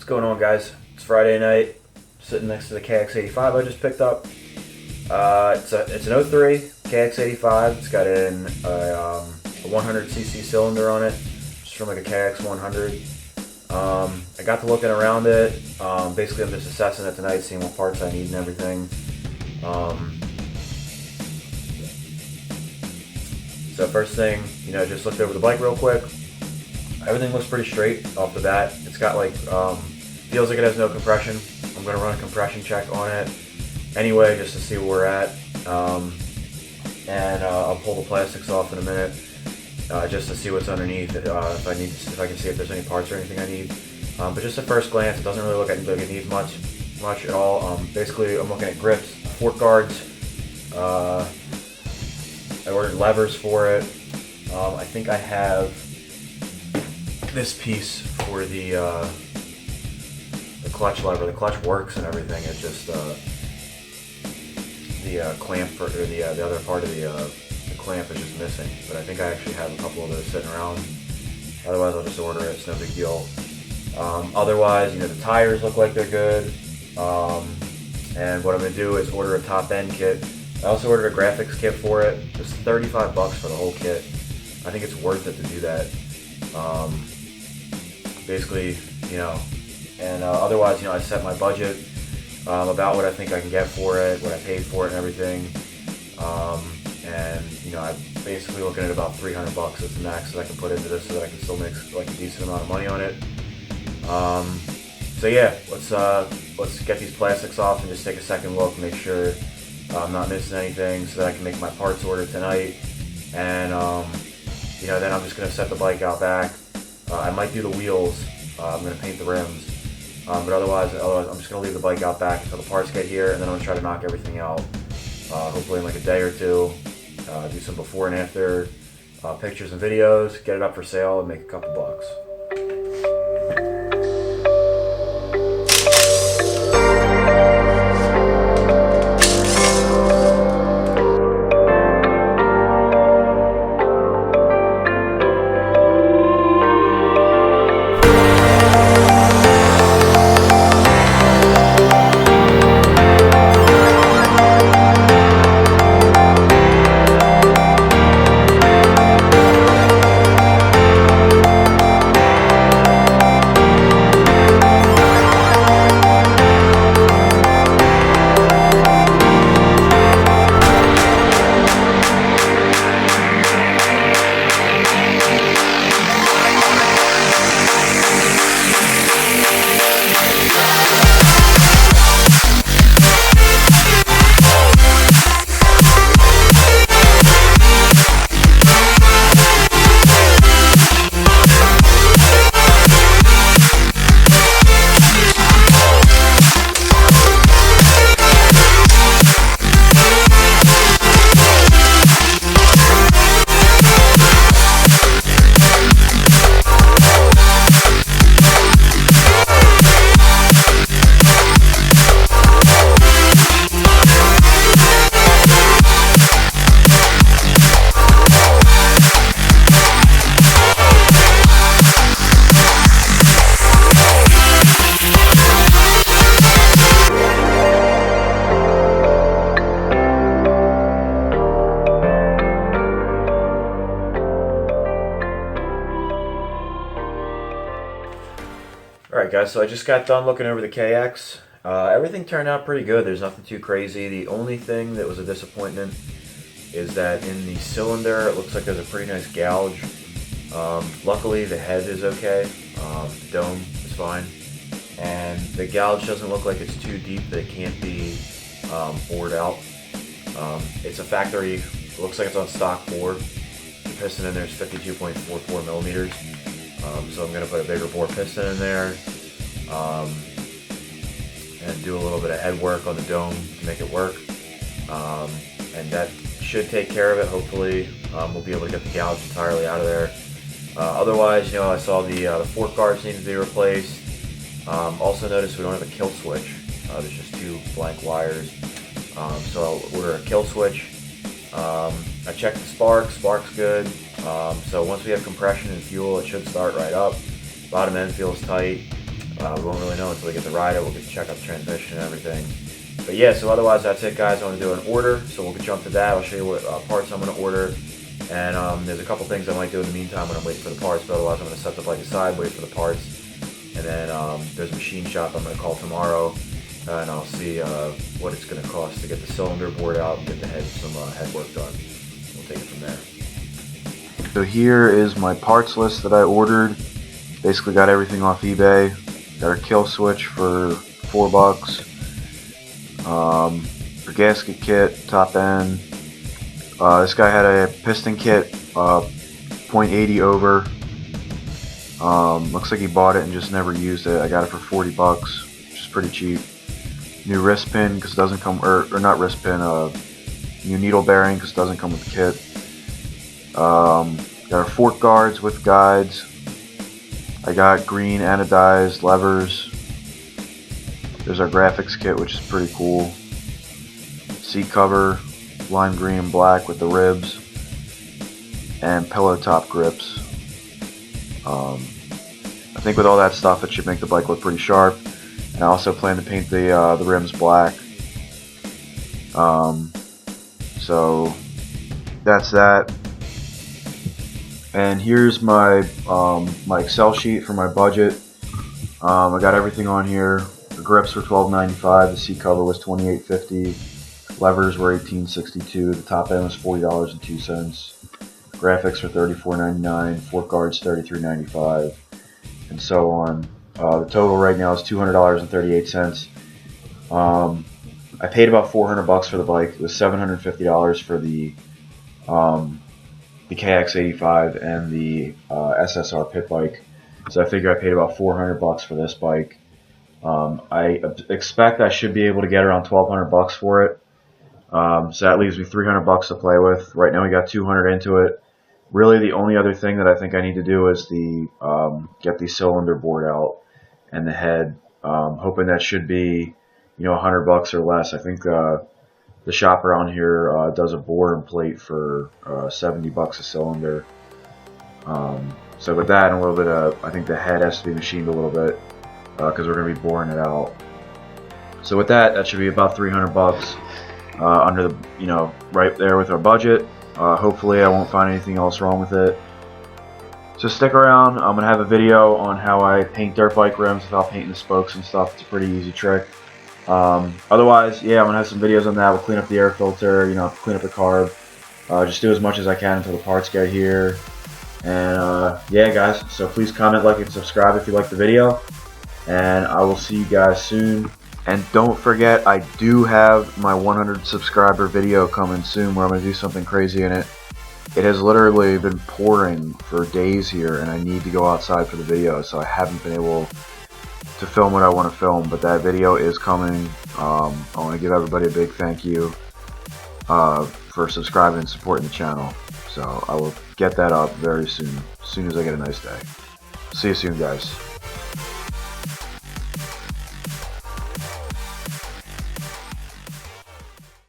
going on, guys? It's Friday night, sitting next to the KX85 I just picked up. It's an 03 KX85. It's got a 100cc cylinder on it, just from like a KX100. I got to looking around it. Basically, I'm just assessing it tonight, seeing what parts I need and everything. So first thing, just looked over the bike real quick. Everything looks pretty straight off the bat. It's got like, feels like it has no compression. I'm gonna run a compression check on it anyway, just to see where we're at. And I'll pull the plastics off in a minute, just to see what's underneath. If I can see if there's any parts or anything I need. But just at first glance, it doesn't really look like it needs much at all. Basically, I'm looking at grips, fork guards. I ordered levers for it. I think I have this piece for the clutch lever. The clutch works and everything. It's just the clamp for the other part of the clamp is just missing. But I think I actually have a couple of those sitting around. Otherwise, I'll just order it. It's no big deal. Otherwise, the tires look like they're good. And what I'm gonna do is order a top end kit. I also ordered a graphics kit for it. It's $35 for the whole kit. I think it's worth it to do that. Basically, and otherwise, I set my budget about what I think I can get for it, what I paid for it, and everything. And I'm basically looking at about $300 as the max that I can put into this, so that I can still make like a decent amount of money on it. So yeah, let's get these plastics off and just take a second look, make sure I'm not missing anything, so that I can make my parts order tonight. And then I'm just gonna set the bike out back. I might do the wheels. I'm gonna paint the rims, but otherwise I'm just gonna leave the bike out back until the parts get here, and then I'm gonna try to knock everything out. Hopefully in like a day or two. Do some before and after pictures and videos. Get it up for sale and make a couple bucks. Alright guys, so I just got done looking over the KX. Everything turned out pretty good. There's nothing too crazy. The only thing that was a disappointment is that in the cylinder it looks like there's a pretty nice gouge. Luckily the head is okay. The dome is fine. And the gouge doesn't look like it's too deep that it can't be bored out. It's a factory, it looks like it's on stock bore. The piston in there is 52.44 millimeters. So I'm going to put a bigger bore piston in there and do a little bit of head work on the dome to make it work. And that should take care of it. Hopefully we'll be able to get the gouge entirely out of there. Otherwise, I saw the fork guards need to be replaced. Also noticed we don't have a kill switch. There's just two blank wires. So I'll order a kill switch. I checked the spark's good. So once we have compression and fuel, it should start right up. Bottom end feels tight. We won't really know until we get to ride it. We'll get to check out the transmission and everything. But yeah, so otherwise that's it, guys. I'm going to do an order, so we'll jump to that. I'll show you what parts I'm going to order. And there's a couple things I might do in the meantime when I'm waiting for the parts, but otherwise I'm going to set the bike aside, wait for the parts. And then there's a machine shop I'm going to call tomorrow, and I'll see what it's going to cost to get the cylinder board out and get some head work done. We'll take it from there. So here is my parts list that I ordered. Basically got everything off eBay. Got a kill switch for $4. For gasket kit, top end. This guy had a piston kit, 0.80 over. Looks like he bought it and just never used it. I got it for $40, which is pretty cheap. New wrist pin because it doesn't come, or not wrist pin. New needle bearing because it doesn't come with the kit. Got our fork guards with guides. I got green anodized levers. There's our graphics kit, which is pretty cool. Seat cover, lime green and black with the ribs, and pillow top grips. I think with all that stuff, it should make the bike look pretty sharp. And I also plan to paint the rims black. So that's that. And here's my my Excel sheet for my budget. I got everything on here. The grips were $12.95. The seat cover was $28.50. Levers were $18.62. The top end was $40.02. Graphics were $34.99. Fork guards $33.95, and so on. The total right now is $200.38. I paid about $400 for the bike. It was $750 for the KX85 and the SSR pit bike. So I figure I paid about $400 for this bike. I expect I should be able to get around $1,200 for it. So that leaves me $300 to play with. Right now we got $200 into it. Really, the only other thing that I think I need to do is get the cylinder board out and the head. Hoping that should be, $100 or less. I think the shop around here does a bore and plate for $70 a cylinder. So with that and a little bit of, I think the head has to be machined a little bit because we're going to be boring it out. So with that should be about $300 under the, right there with our budget. Hopefully I won't find anything else wrong with it. So stick around. I'm going to have a video on how I paint dirt bike rims without painting the spokes and stuff. It's a pretty easy trick. Otherwise, yeah, I'm going to have some videos on that. We'll clean up the air filter, clean up the carb. Just do as much as I can until the parts get here. And yeah, guys, so please comment, like, and subscribe if you like the video. And I will see you guys soon. And don't forget, I do have my 100 subscriber video coming soon where I'm going to do something crazy in it. It has literally been pouring for days here, and I need to go outside for the video, so I haven't been able to film what I want to film, but that video is coming. I want to give everybody a big thank you for subscribing and supporting the channel. So I will get that up very soon, as soon as I get a nice day. See you soon, guys.